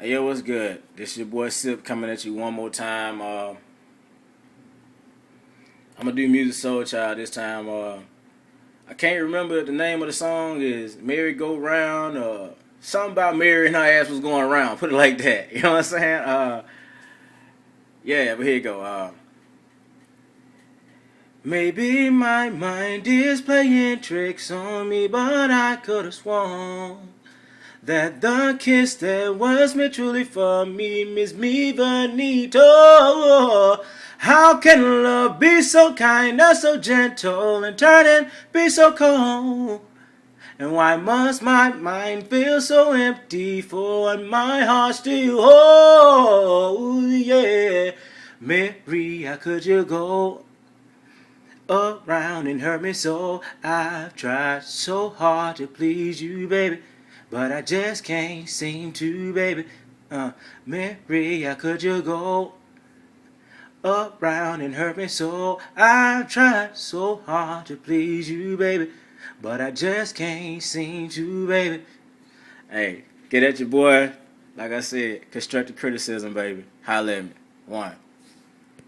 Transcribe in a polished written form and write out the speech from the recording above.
Hey, yo, what's good? This your boy Sip coming at you one more time. I'm gonna do Musiq Soulchild this time. I can't remember the name of the song. Is Merry Go Round? Something about Mary and her ass was going around. Put it like that. You know what I'm saying? Yeah, but here you go. Maybe my mind is playing tricks on me, but I could have sworn that the kiss that was meant truly for me, Miss Me Benito. How can love be so kind and so gentle and turn and be so cold? And why must my mind feel so empty for my heart still holds? Yeah, Mary, how could you go around and hurt me so? I've tried so hard to please you, baby, but I just can't seem to, baby. Mary, how could you go around and hurt me so? I've tried so hard to please you, baby, but I just can't seem to, baby. Hey, get at your boy. Like I said, constructive criticism, baby. Holla at me. One.